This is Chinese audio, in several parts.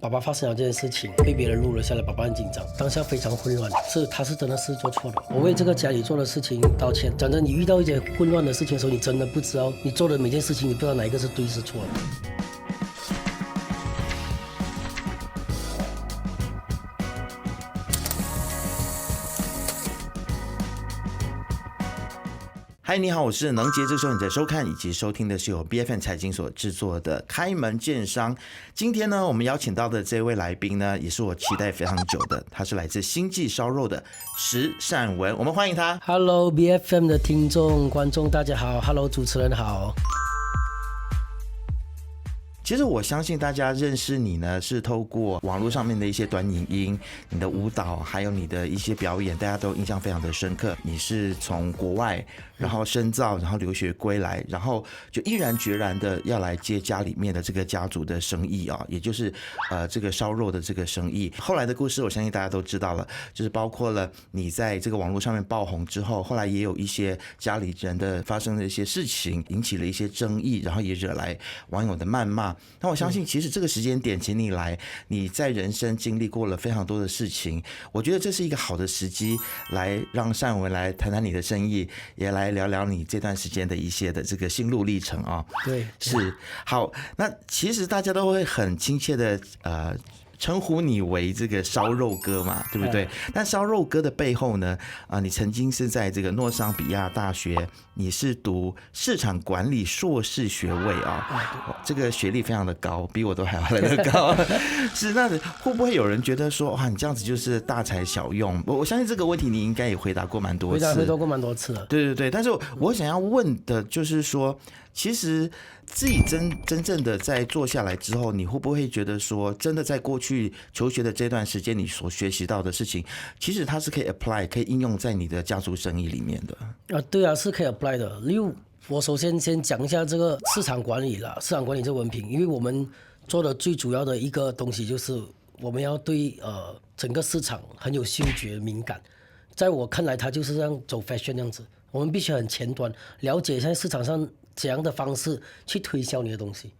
爸爸发生了这件事情，被别人录了下来，爸爸很紧张，当下非常混乱，他是真的是做错了。我为这个家里做的事情道歉。讲真，你遇到一些混乱的事情的时候，你真的不知道你做的每件事情，你不知道哪一个是对是错的。嗨，你好，我是能杰。这时候你在收看以及收听的是由 BFN 财经所制作的《开门见商》。今天呢，我们邀请到的这位来宾呢，也是我期待非常久的，他是来自星际烧肉的石善文，我们欢迎他。Hello BFM 的听众观众大家好 ，Hello 主持人好。其实我相信大家认识你呢，是透过网络上面的一些短影音、你的舞蹈，还有你的一些表演，大家都印象非常的深刻。你是从国外，然后深造，然后留学归来，然后就毅然决然的要来接家里面的这个家族的生意啊，也就是这个烧肉的这个生意。后来的故事，我相信大家都知道了，就是包括了你在这个网络上面爆红之后，后来也有一些家里人的发生的一些事情，引起了一些争议，然后也惹来网友的谩骂。那我相信，其实这个时间点请你来，你在人生经历过了非常多的事情，我觉得这是一个好的时机，来让善文来谈谈你的生意，也来聊聊你这段时间的一些的这个心路历程啊。对，是好。那其实大家都会很亲切的称呼你为这个烧肉哥嘛，对不对？但烧肉哥的背后呢，你曾经是在这个诺桑比亚大学，你是读市场管理硕士学位啊，这个学历非常的高，比我都还要来得高。是，那会不会有人觉得说，哇，你这样子就是大材小用？我相信这个问题你应该也回答过蛮多次，回答过蛮多次了。对对对，但是我想要问的就是说，其实自己真正的在做下来之后，你会不会觉得说，真的在过去求学的这段时间，你所学习到的事情，其实它是可以 apply 可以应用在你的家族生意里面的？对啊，是可以 apply 的。例如，我首先先讲一下这个市场管理啦，市场管理这文凭，因为我们做的最主要的一个东西就是我们要对整个市场很有嗅觉敏感。在我看来，它就是这样走 fashion 这样子，我们必须很前端了解现在市场上怎样的方式去推销你的东西。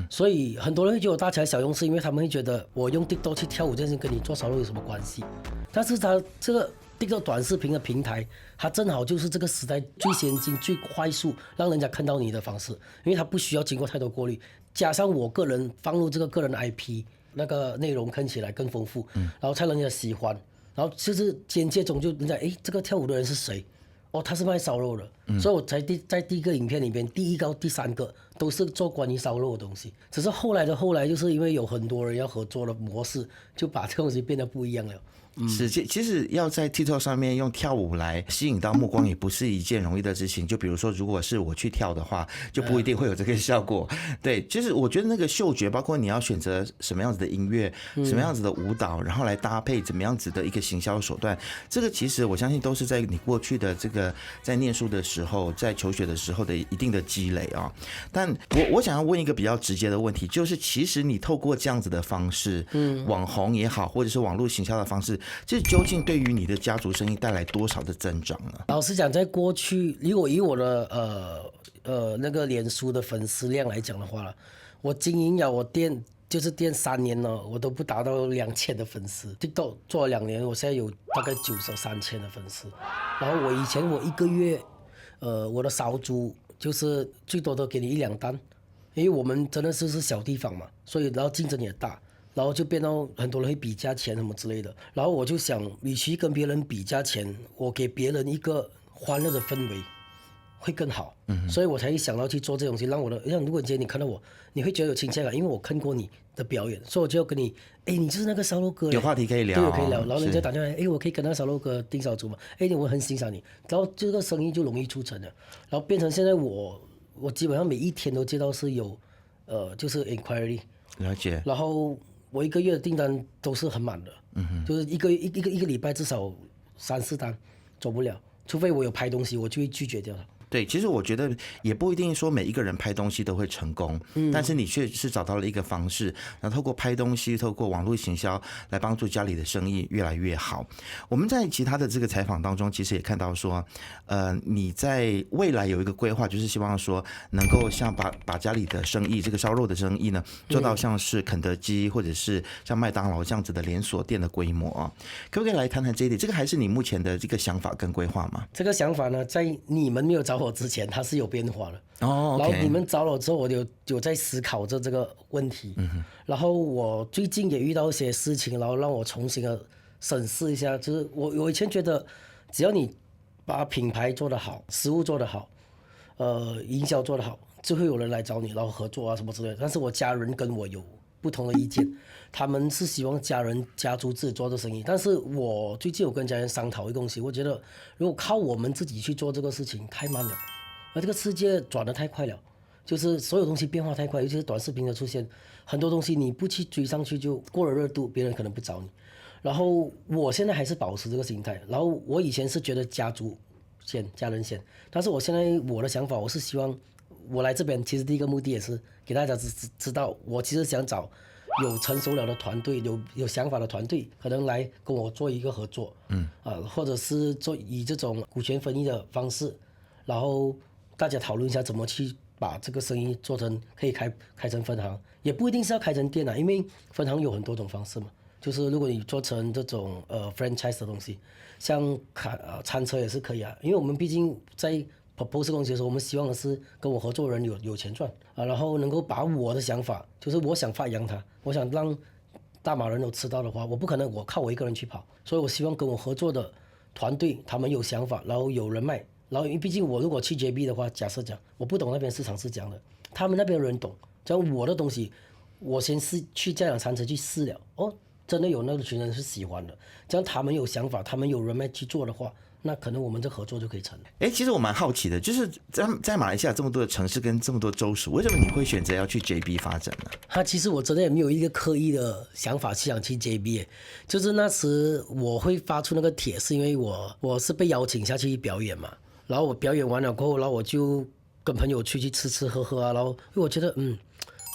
所以很多人会觉得我大材小用，是因为他们会觉得我用 TikTok 去跳舞这件事跟你做烧肉有什么关系？但是它这个 TikTok 短视频的平台，它正好就是这个时代最先进、最快速让人家看到你的方式，因为它不需要经过太多过滤，加上我个人放入这个个人的 IP， 那个内容看起来更丰富，然后才让人家喜欢，然后就是间接中就人家这个跳舞的人是谁？哦，他是卖烧肉的，所以我才在第一个影片里面，第一个、第三个都是做关于烧肉的东西。只是后来，就是因为有很多人要合作的模式，就把这个东西变得不一样了。是，其实要在 TikTok 上面用跳舞来吸引到目光，也不是一件容易的事情。就比如说，如果是我去跳的话，就不一定会有这个效果。对，就是我觉得那个嗅觉，包括你要选择什么样子的音乐、什么样子的舞蹈，然后来搭配怎么样子的一个行销手段，这个其实我相信都是在你过去的这个在念书的时候、在求学的时候的一定的积累啊。但我想要问一个比较直接的问题，就是其实你透过这样子的方式，网红也好，或者是网络行销的方式，这究竟对于你的家族生意带来多少的增长呢？老实讲，在过去，以我的那个脸书的粉丝量来讲的话，我经营了我店3年了，我都不达到2000的粉丝。TikTok 做了2年，我现在有大概93千的粉丝。然后以前我一个月，我的烧猪就是最多都给你1-2单，因为我们真的是小地方嘛，所以然后竞争也大。然后就变到很多人会比价钱什么之类的，然后我就想，与其跟别人比价钱，我给别人一个欢乐的氛围会更好。所以我才想到去做这东西，让如果今天你看到我，你会觉得有亲切感，因为我看过你的表演，所以我就要跟你，你就是那个烧肉哥，有话题可以聊，对，可以聊。然后人家打电话，我可以跟那个烧肉哥订烧猪嘛？我很欣赏你，然后这个生意就容易出成了，然后变成现在我基本上每一天都接到是有就是 inquiry， 了解，然后我一个月的订单都是很满的，就是一个礼拜至少3-4单，走不了，除非我有拍东西，我就会拒绝掉它。对，其实我觉得也不一定说每一个人拍东西都会成功，但是你却是找到了一个方式，然后透过拍东西，透过网络行销来帮助家里的生意越来越好。我们在其他的这个采访当中，其实也看到说，你在未来有一个规划，就是希望说能够像把家里的生意，这个烧肉的生意呢，做到像是肯德基或者是像麦当劳这样子的连锁店的规模啊。可不可以来谈谈这一点？这个还是你目前的这个想法跟规划吗？这个想法呢，在你们没有找我之前，它是有变化的。哦， 然后你们找我之后，我有在思考着这个问题。然后我最近也遇到一些事情，然后让我重新的审视一下。就是我以前觉得，只要你把品牌做得好，食物做得好，营销做得好，就会有人来找你，然后合作啊什么之类的。但是我家人跟我有不同的意见，他们是希望家族自己做这生意，但是我最近有跟家人商讨一个东西，我觉得如果靠我们自己去做这个事情太慢了，而这个世界转得太快了，就是所有东西变化太快，尤其是短视频的出现，很多东西你不去追上去就过了热度，别人可能不找你。然后我现在还是保持这个心态，然后我以前是觉得家族先，家人先，但是我现在我的想法，我是希望我来这边，其实第一个目的也是给大家知道，我其实想找有成熟了的团队，有想法的团队，可能来跟我做一个合作，或者是以这种股权分益的方式，然后大家讨论一下怎么去把这个生意做成可以开成分行，也不一定是要开成店啊，因为分行有很多种方式嘛。就是如果你做成这种franchise 的东西，像餐车也是可以啊，因为我们毕竟在propose 公司的时候，我们希望的是跟我合作的人有钱赚啊，然后能够把我的想法，就是我想发扬它，我想让大马人都吃到的话，我不可能靠我一个人去跑，所以我希望跟我合作的团队他们有想法，然后有人脉，然后因为毕竟我如果去 JB 的话，假设讲我不懂那边市场是讲的，他们那边的人懂，这样我的东西我先去家长餐车去试了，真的有那群人是喜欢的，这样他们有想法，他们有人脉去做的话，那可能我们这合作就可以成了。其实我蛮好奇的，就是在马来西亚这么多的城市跟这么多州属，为什么你会选择要去 JB 发展呢？其实我真的也没有一个刻意的想法想去 JB， 就是那时我会发出那个帖，是因为我是被邀请下去表演嘛，然后我表演完了过后，然后我就跟朋友去吃喝喝啊，然后因为我觉得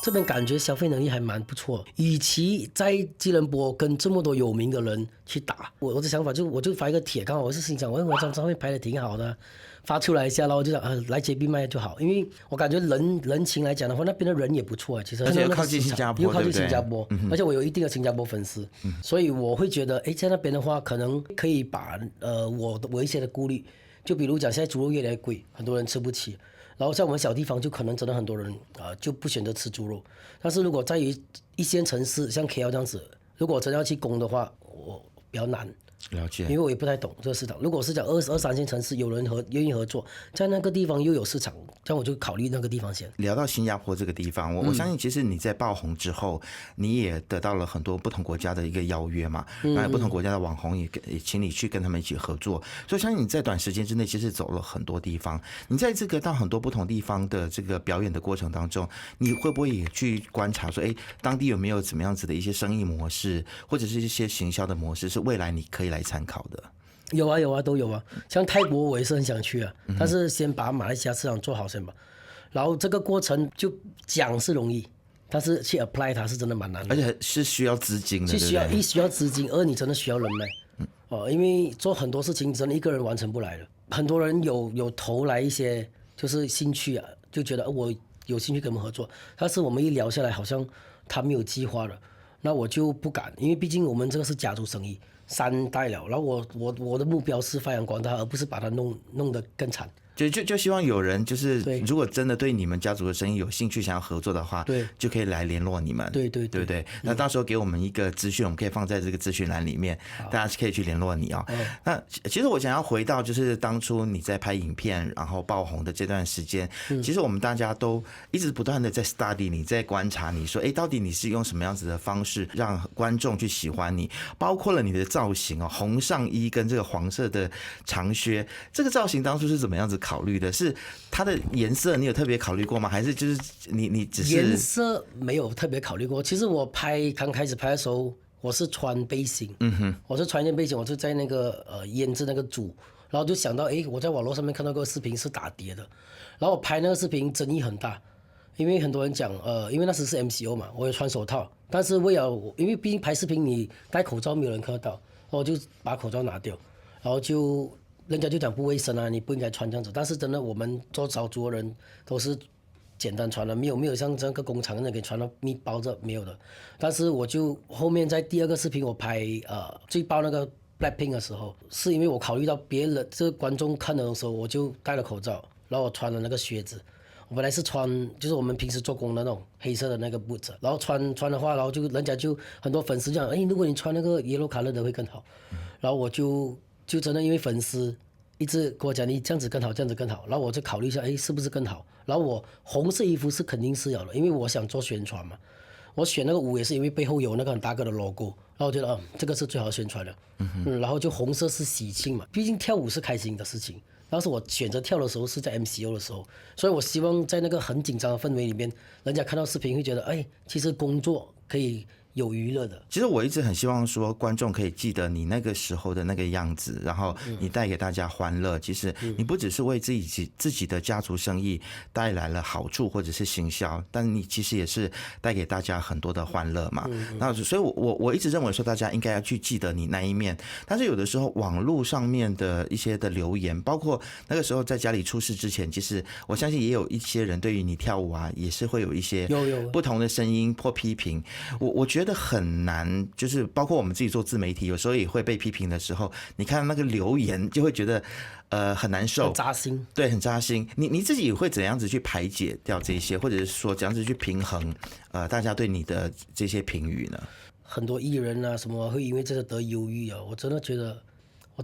这边感觉消费能力还蛮不错，与其在吉隆坡跟这么多有名的人去打，我的想法我就发一个帖，刚好我是心想，我这张照片拍的挺好的，发出来一下，然后我就想来JB卖就好，因为我感觉人情来讲的话，那边的人也不错，其实而且又靠近新加坡，又靠近新加坡，而且我有一定的新加坡粉丝，所以我会觉得，在那边的话，可能可以把我一些的顾虑，就比如讲现在猪肉越来越贵，很多人吃不起。然后像我们小地方就可能真的很多人就不选择吃猪肉，但是如果在于一线城市像 KL 这样子，如果真的要去攻的话，我比较难。了解，因为我也不太懂这个市场。如果是讲二三线城市有人愿意合作，在那个地方又有市场，这样我就考虑那个地方先。聊到新加坡这个地方，我相信其实你在爆红之后，你也得到了很多不同国家的一个邀约嘛，然后不同国家的网红也请你去跟他们一起合作，所以相信你在短时间之内其实走了很多地方。你在这个到很多不同地方的这个表演的过程当中，你会不会也去观察说，当地有没有怎么样子的一些生意模式，或者是一些行销的模式，是未来你可以来参考的？有啊，都有啊。像泰国我也是很想去啊，但是先把马来西亚市场做好先吧。然后这个过程就讲是容易，但是去 apply 它是真的蛮难的，而且是需要资金的，需要资金，二你真的需要人脉。因为做很多事情真的一个人完成不来的。很多人有投来一些就是兴趣啊，就觉得我有兴趣跟我们合作，但是我们一聊下来，好像他没有计划了，那我就不敢，因为毕竟我们这个是家族生意，3代了，然后我的目标是发扬光大，而不是把它弄得更惨。就希望有人就是如果真的对你们家族的生意有兴趣，想要合作的话，对，就可以来联络你们，对不对？那到时候给我们一个资讯，我们可以放在这个资讯栏里面，大家可以去联络你哦。那其实我想要回到就是当初你在拍影片然后爆红的这段时间，其实我们大家都一直不断的在 study 你，在观察你说，到底你是用什么样子的方式让观众去喜欢你，包括了你的造型哦，红上衣跟这个黄色的长靴，这个造型当初是怎么样子考虑的？是它的颜色你有特别考虑过吗？还是就是你只是颜色没有特别考虑过？其实我刚开始拍的时候，我是穿背心，我是穿一件背心，我是在那个腌制那个煮，然后就想到，诶，我在网络上面看到个视频是打碟的，然后我拍那个视频争议很大，因为很多人讲，因为那时是 MCO 嘛，我有穿手套，但是因为毕竟拍视频你戴口罩没有人看得到，然后我就把口罩拿掉，然后人家就讲不卫生啊，你不应该穿这样子，但是真的我们做少族的人都是简单穿的，没有像这个工厂那给穿到密包着没有的，但是我就后面在第2个视频我拍最爆那个 Blackpink 的时候，是因为我考虑到别人这个观众看的时候，我就戴了口罩，然后我穿了那个靴子。我本来是穿就是我们平时做工的那种黑色的那个 boots， 然后穿的话，然后人家就很多粉丝讲，哎，如果你穿那个 yellow color 的会更好。然后我就真的因为粉丝一直跟我讲你这样子更好，这样子更好，然后我就考虑一下，哎，是不是更好？然后我红色衣服是肯定是有的，因为我想做宣传嘛。我选那个舞也是因为背后有那个很大个的 logo， 然后我觉得这个是最好宣传的。然后就红色是喜庆嘛，毕竟跳舞是开心的事情。当时我选择跳的时候是在 MCO 的时候，所以我希望在那个很紧张的氛围里面，人家看到视频会觉得，哎，其实工作可以有娱乐的。其实我一直很希望说，观众可以记得你那个时候的那个样子，然后你带给大家欢乐。其实你不只是为自己的家族生意带来了好处或者是行销，但你其实也是带给大家很多的欢乐嘛。那所以我一直认为说，大家应该要去记得你那一面。但是有的时候网络上面的一些的留言，包括那个时候在家里出事之前，其实我相信也有一些人对于你跳舞啊，也是会有一些不同的声音或批评。我觉得很难，就是包括我们自己做自媒体，有时候也会被批评的时候，你看那个留言就会觉得很难受，很扎心。对，很扎心。你自己会怎样子去排解掉这些，或者是说怎样子去平衡大家对你的这些评语呢？很多艺人啊什么会因为这个得忧郁啊，我真的觉得，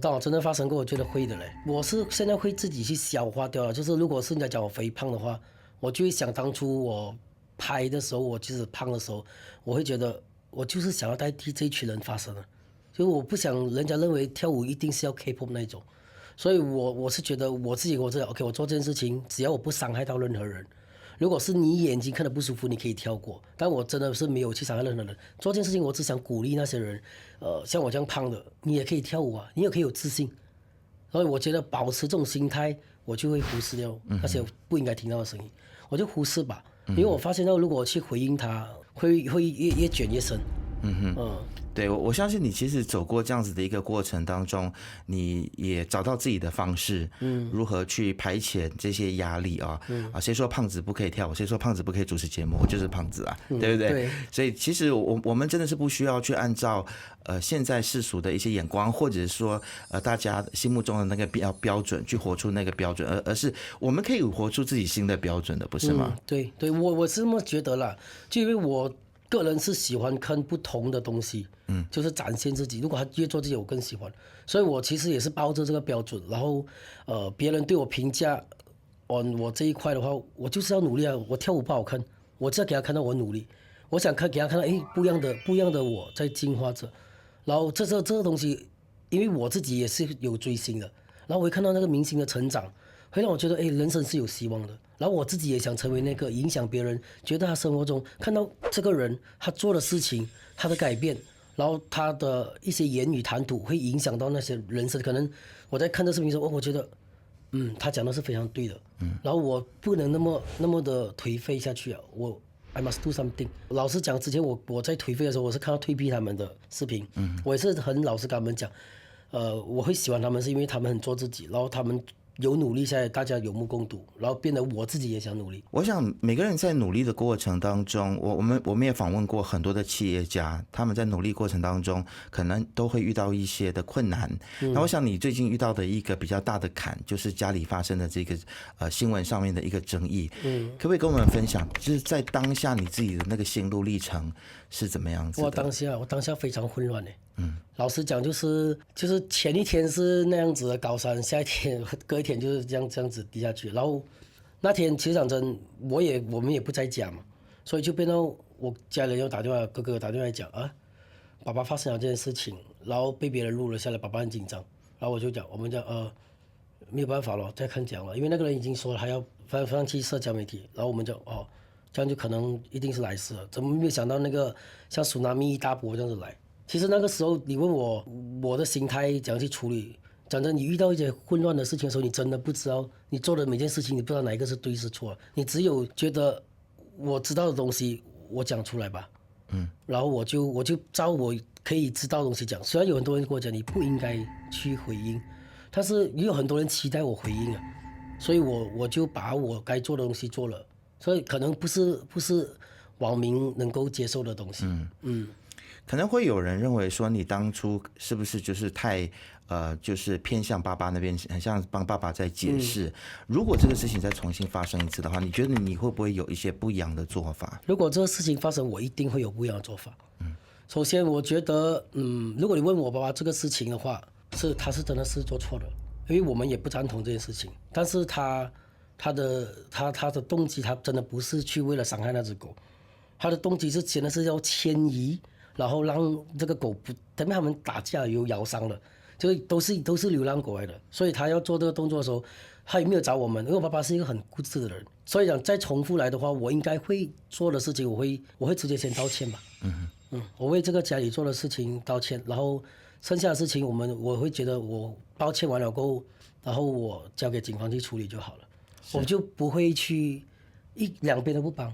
当我真的发生过，我觉得会的嘞。我是现在会自己去消化掉了，就是如果是人家讲我肥胖的话，我就会想当初我拍的时候，我即使胖的时候，我会觉得我就是想要代替这一群人发声的，就是我不想人家认为跳舞一定是要 K-pop 那一种，所以我是觉得我自己OK，我做这件事情，只要我不伤害到任何人。如果是你眼睛看得不舒服，你可以跳过，但我真的是没有去伤害任何人。做这件事情，我只想鼓励那些人，像我这样胖的，你也可以跳舞啊，你也可以有自信。所以我觉得保持这种心态，我就会忽视掉那些不应该听到的声音，我就忽视吧，因为我发现到如果我去回应他，会越卷越深。对，我相信你其实走过这样子的一个过程当中，你也找到自己的方式，如何去排遣这些压力啊，谁说胖子不可以跳舞，谁说胖子不可以主持节目，我就是胖子啊，对不对？对。所以其实我们真的是不需要去按照现在世俗的一些眼光，或者是说大家心目中的那个标准去活出那个标准，而是我们可以活出自己新的标准的，不是吗？对，我是这么觉得啦，就因为我个人是喜欢看不同的东西，就是展现自己。如果他越做自己，我更喜欢。所以我其实也是抱着这个标准，然后别人对我评价我这一块的话，我就是要努力啊。我跳舞不好看，我就要给他看到我努力。我想给他看到，哎，不一样的我在进化着。然后这个东西，因为我自己也是有追星的，然后我会看到那个明星的成长，会让我觉得，哎，人生是有希望的。然后我自己也想成为那个影响别人，觉得他生活中看到这个人他做的事情，他的改变，然后他的一些言语谈吐会影响到那些人生。可能我在看这视频的时候，我觉得，他讲的是非常对的，然后我不能那么的颓废下去啊，I must do something。老实讲，之前我在颓废的时候，我是看到退避他们的视频，我也是很老实跟他们讲，我会喜欢他们是因为他们很做自己，然后他们有努力下来，大家有目共睹，然后变得我自己也想努力。我想每个人在努力的过程当中，我们也访问过很多的企业家，他们在努力过程当中，可能都会遇到一些的困难。那我想你最近遇到的一个比较大的坎，就是家里发生的这个新闻上面的一个争议。可不可以跟我们分享，就是在当下你自己的那个心路历程是怎么样子的？我当下非常混乱的。老实讲，就是前一天是那样子的高山，下一天隔一天就是这样子低下去。然后那天其实讲真，我们也不在家嘛，所以就变到我家人又打电话，哥哥打电话来讲啊，爸爸发生了这件事情，然后被别人录了下来，爸爸很紧张。然后我们讲没有办法了，再看讲了，因为那个人已经说了还要放弃社交媒体，然后我们就这样就可能一定是来世了，怎么没有想到那个像苏纳米一大波这样子来。其实那个时候你问我的心态怎样去处理，讲真，你遇到一些混乱的事情的时候，你真的不知道你做的每件事情，你不知道哪一个是对是错，你只有觉得我知道的东西我讲出来吧，然后我就照我可以知道的东西讲。虽然有很多人跟我讲你不应该去回应，但是也有很多人期待我回应啊，所以我就把我该做的东西做了，所以可能不是网民能够接受的东西。可能会有人认为说你当初是不是就是太就是偏向爸爸那边，很像帮爸爸在解释。如果这个事情再重新发生一次的话，你觉得你会不会有一些不一样的做法？如果这个事情发生，我一定会有不一样的做法。首先我觉得，如果你问我爸爸这个事情的话，他是真的是做错了，因为我们也不赞同这件事情。但是他的动机，他真的不是去为了伤害那只狗，他的动机是真的是要迁移，然后让这个狗不，等他们打架有咬伤了，就是都是流浪狗来的，所以他要做这个动作的时候，他也没有找我们，因为我爸爸是一个很固执的人，所以讲再重复来的话，我应该会做的事情，我会直接先道歉吧。我为这个家里做的事情道歉，然后剩下的事情我会觉得我道歉完了过后，然后我交给警方去处理就好了，我就不会去两边都不帮。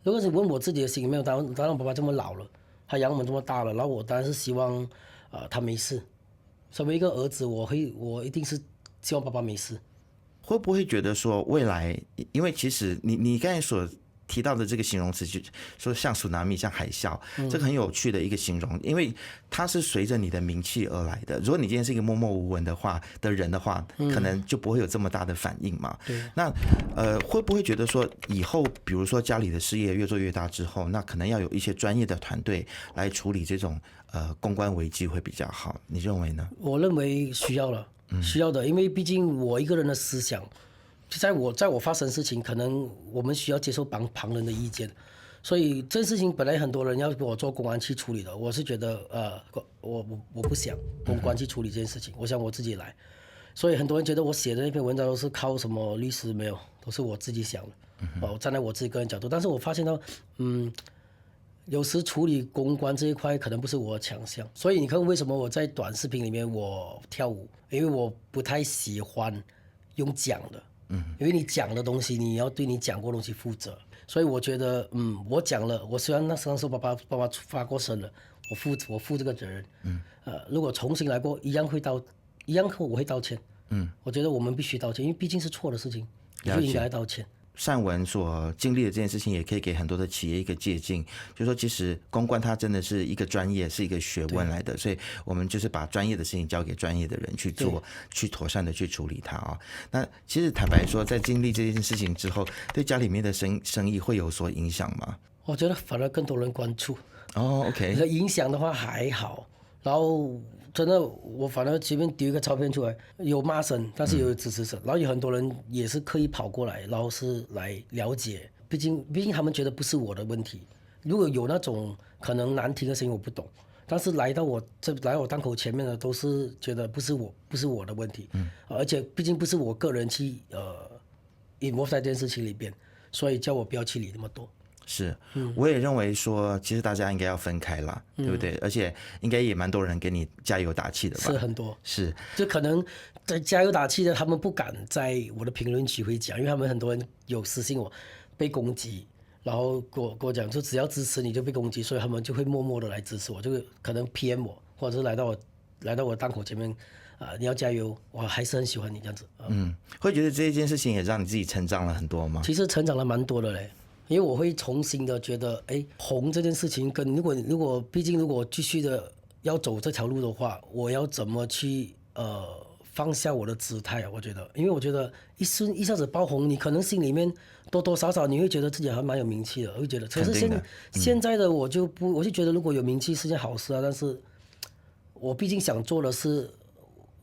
如果是问我自己的心里面，当然我爸爸这么老了，他养我们这么大了，然后我当然是希望他没事。身为一个儿子，我一定是希望爸爸没事。会不会觉得说未来，因为其实你刚才所提到的这个形容词，就说像 tsunami 像海啸，这个很有趣的一个形容，因为它是随着你的名气而来的。如果你今天是一个默默无闻的人的话，可能就不会有这么大的反应嘛。那会不会觉得说以后，比如说家里的事业越做越大之后，那可能要有一些专业的团队来处理这种公关危机会比较好？你认为呢？我认为需要了，需要的，因为毕竟我一个人的思想。在我发生事情，可能我们需要接受旁人的意见，所以这件事情本来很多人要给我做公安去处理的，我是觉得我不想公关去处理这件事情，我想我自己来。所以很多人觉得我写的那篇文章都是靠什么律师，没有，都是我自己想的，站在我自己个人角度。但是我发现到，有时处理公关这一块可能不是我的强项，所以你看为什么我在短视频里面我跳舞，因为我不太喜欢用讲的。因为你讲的东西，你要对你讲过的东西负责，所以我觉得，我讲了，我虽然那时候爸爸发过声了，我负这个责任，如果重新来过，一样我会道歉，我觉得我们必须道歉，因为毕竟是错的事情，就应该道歉。善文所经历的这件事情，也可以给很多的企业一个借鉴，就是说，其实公关它真的是一个专业，是一个学问来的，所以我们就是把专业的事情交给专业的人去做，去妥善的去处理它啊。那其实坦白说，在经历这件事情之后，对家里面的生意会有所影响吗？我觉得反而更多人关注。OK。影响的话还好，然后真的我反而随便丢一个照片出来，有骂声，但是也有支持声，然后有很多人也是刻意跑过来，然后是来了解，毕竟他们觉得不是我的问题，如果有那种可能难听的声音我不懂，但是来我档口前面的都是觉得不是我的问题，而且毕竟不是我个人去involve在这件事情里边，所以叫我不要去理那么多。是，我也认为说，其实大家应该要分开啦，对不对？而且应该也蛮多人给你加油打气的吧？是很多，是，就可能在加油打气的，他们不敢在我的评论区会讲，因为他们很多人有私信我被攻击，然后跟我讲，就只要支持你就被攻击，所以他们就会默默的来支持我，就可能 PM 我，或者是来到我档口前面。你要加油，我还是很喜欢你这样子。会觉得这一件事情也让你自己成长了很多吗？其实成长了蛮多的嘞，因为我会重新的觉得，红这件事情跟如果毕竟如果继续的要走这条路的话，我要怎么去放下我的姿态啊？我觉得，因为我觉得一下子爆红，你可能心里面多多少少你会觉得自己还蛮有名气的，会觉得。可是现在的我就觉得如果有名气是件好事啊，但是我毕竟想做的是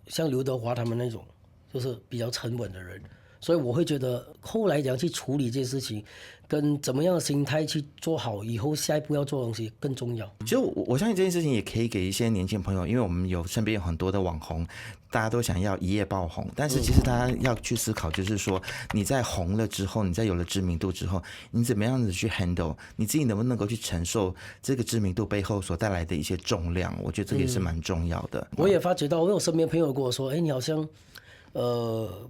像刘德华他们那种，就是比较沉稳的人。所以我会觉得后来怎样去处理这件事情，跟怎么样的心态去做好以后下一步要做的东西更重要。其实我相信这件事情也可以给一些年轻朋友，因为我们身边有很多的网红，大家都想要一夜爆红，但是其实大家要去思考，就是说你在红了之后，你在有了知名度之后，你怎么样子去 handle， 你自己能不能够去承受这个知名度背后所带来的一些重量？我觉得这个也是蛮重要的。我也发觉到，我有身边朋友跟我说，哎，你好像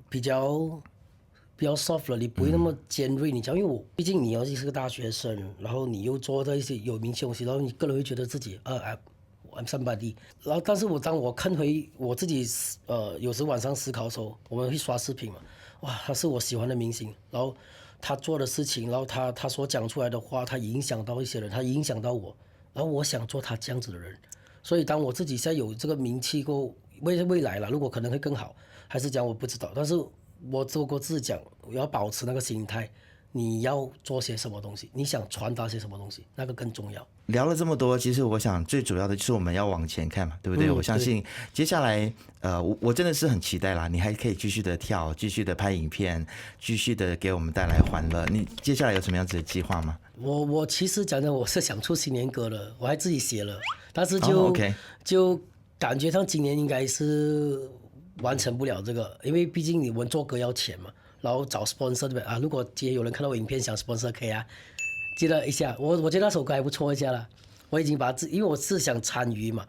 比较 soft 了，你不会那么尖锐。你讲，因为我毕竟你要是个大学生，然后你又做到一些有名气的东西，然后你个人会觉得自己I'm somebody。然后，但是当我看回我自己，有时晚上思考的时候，我们会刷视频嘛，哇，他是我喜欢的明星，然后他做的事情，然后他所讲出来的话，他影响到一些人，他影响到我，然后我想做他这样子的人。所以当我自己现在有这个名气过未来了，如果可能会更好，还是讲我不知道，但是我做过自己讲，我要保持那个心态，你要做些什么东西，你想传达些什么东西，那个更重要。聊了这么多，其实我想最主要的就是我们要往前看嘛，对不对？我相信接下来，我真的是很期待啦，你还可以继续的跳，继续的拍影片，继续的给我们带来欢乐。你接下来有什么样子的计划吗？我其实讲真，我是想出新年歌的，我还自己写了，但是OK 就感觉上今年应该是完成不了这个，因为毕竟我们做歌要钱嘛，然后找 sponsor 对不对啊？如果今天有人看到我影片想 sponsor 可以啊，记得一下，我觉得那首歌还不错一下啦。我已经把因为我是想参与嘛，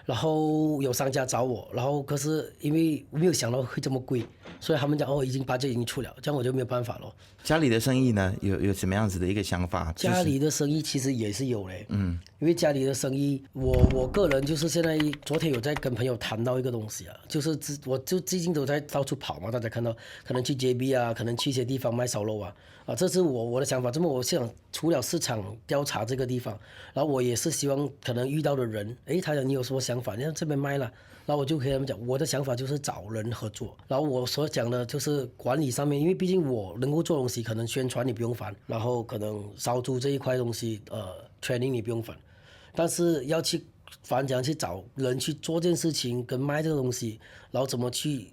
然后有商家找我，然后可是因为我没有想到会这么贵，所以他们讲已经budget已经出了，这样我就没有办法了。家里的生意呢，有什么样子的一个想法？家里的生意其实也是有嘞，因为家里的生意，我个人就是现在昨天有在跟朋友谈到一个东西啊，就是我就最近都在到处跑嘛，大家看到可能去 JB 啊，可能去一些地方卖烧肉啊，这是我的想法。这么我想除了市场调查这个地方，然后我也是希望可能遇到的人，他讲你有什么想法，你看这边卖了。然后我就跟他们讲，我的想法就是找人合作。然后我所讲的就是管理上面，因为毕竟我能够做东西，可能宣传你不用烦，然后可能烧猪这一块东西，training 你不用烦，但是要去怎样去找人去做这件事情，跟卖这个东西，然后怎么去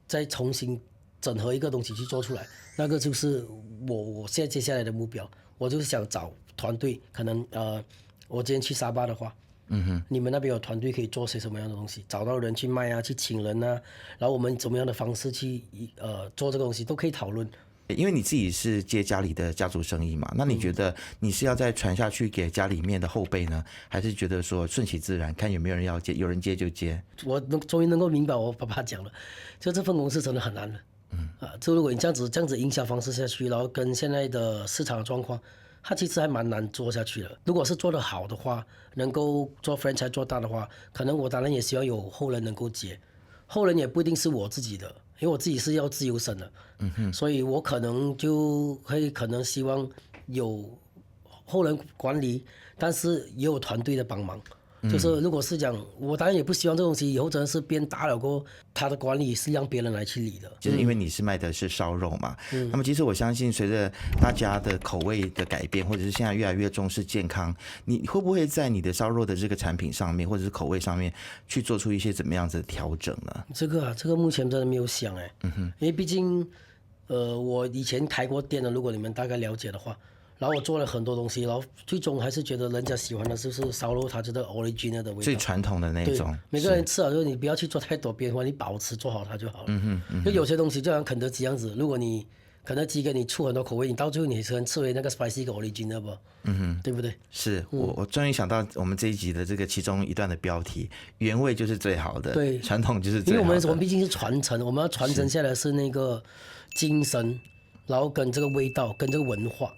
再重新整合一个东西去做出来，那个就是我现在接下来的目标。我就是想找团队，可能我今天去沙巴的话。你们那边有团队可以做些什么样的东西？找到人去卖啊，去请人啊，然后我们怎么样的方式去做这个东西都可以讨论。因为你自己是接家里的家族生意嘛，那你觉得你是要再传下去给家里面的后辈呢，还是觉得说顺其自然，看有没有人要接，有人接就接？我终于能够明白我爸爸讲了，就这份公司真的很难的。就如果你这样子营销方式下去，然后跟现在的市场的状况。它其实还蛮难做下去的。如果是做得好的话，能够做 franchise 做大的话，可能我当然也希望有后人能够接。后人也不一定是我自己的，因为我自己是要自由身的，所以我可能就会希望有后人管理，但是也有团队的帮忙。就是如果是讲，我当然也不希望这东西以后真的是变大了过后，它的管理是让别人来去理的。就是因为你是卖的是烧肉嘛，那么其实我相信随着大家的口味的改变，或者是现在越来越重视健康，你会不会在你的烧肉的这个产品上面，或者是口味上面去做出一些怎么样子的调整呢？这个目前真的没有想因为毕竟我以前开过店的，如果你们大概了解的话。然后我做了很多东西，然后最终还是觉得人家喜欢的就是烧肉，它这个 original 的味道，最传统的那种。每个人吃了就是你不要去做太多变化，你保持做好它就好了。就有些东西就像肯德基这样子，如果你肯德基给你出很多口味，你到最后你可能吃回那个 spicy 跟 original 不？对不对？是我终于想到我们这一集的这个其中一段的标题，原味就是最好的，对，传统就是最好的。因为我们毕竟是传承，我们要传承下来是那个精神，然后跟这个味道，跟这个文化。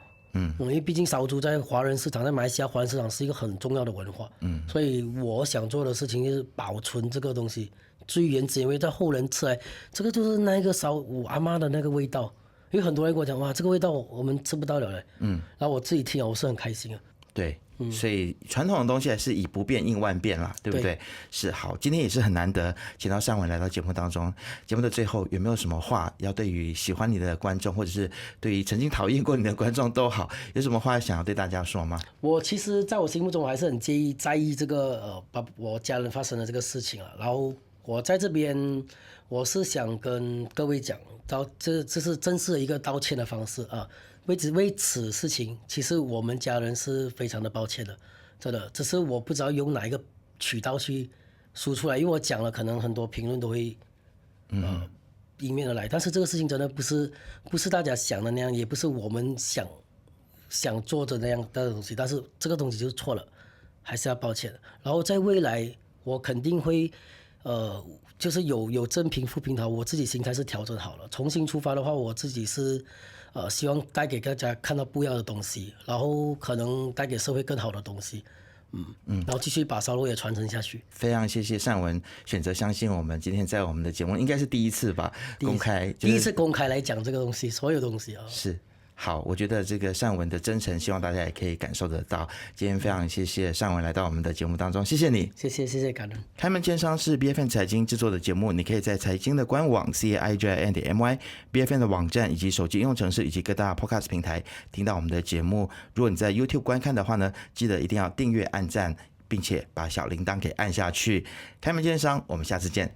因为毕竟烧猪在华人市场，在马来西亚华人市场是一个很重要的文化，所以我想做的事情就是保存这个东西最原汁原味，在后人吃来，这个就是那个我阿妈的那个味道。因为很多人跟我讲，哇，这个味道我们吃不到了嘞，然后我自己听我是很开心啊。对，所以传统的东西还是以不变应万变啦，对不对？是。好，今天也是很难得请到尚文来到节目当中。节目的最后有没有什么话要对于喜欢你的观众，或者是对于曾经讨厌过你的观众都好，有什么话想要对大家说吗？我其实在我心目中我还是很在意这个把我家人发生的这个事情啊，然后我在这边我是想跟各位讲，这是正式的一个道歉的方式啊。为此事情，其实我们家人是非常的抱歉的，真的。只是我不知道用哪一个渠道去输出来，因为我讲了，可能很多评论都会迎面而来。但是这个事情真的不是大家想的那样，也不是我们想做的那样的东西。但是这个东西就是错了，还是要抱歉。然后在未来，我肯定会就是有正评负评的，我自己心态是调整好了。重新出发的话，我自己是希望带给大家看到不一样的东西，然后可能带给社会更好的东西。然后继续把烧肉也传承下去。非常谢谢善文选择相信我们，今天在我们的节目应该是第一次吧，公开、第一次公开来讲这个东西，所有东西啊。是。好，我觉得这个善文的真诚，希望大家也可以感受得到。今天非常谢谢善文来到我们的节目当中，谢谢你，谢谢，感恩。开门见山是 BFM 财经制作的节目，你可以在财经的官网 CAIJIN.MY、BFM 的网站以及手机应用程式以及各大 Podcast 平台听到我们的节目。如果你在 YouTube 观看的话呢，记得一定要订阅、按赞，并且把小铃铛给按下去。开门见山，我们下次见。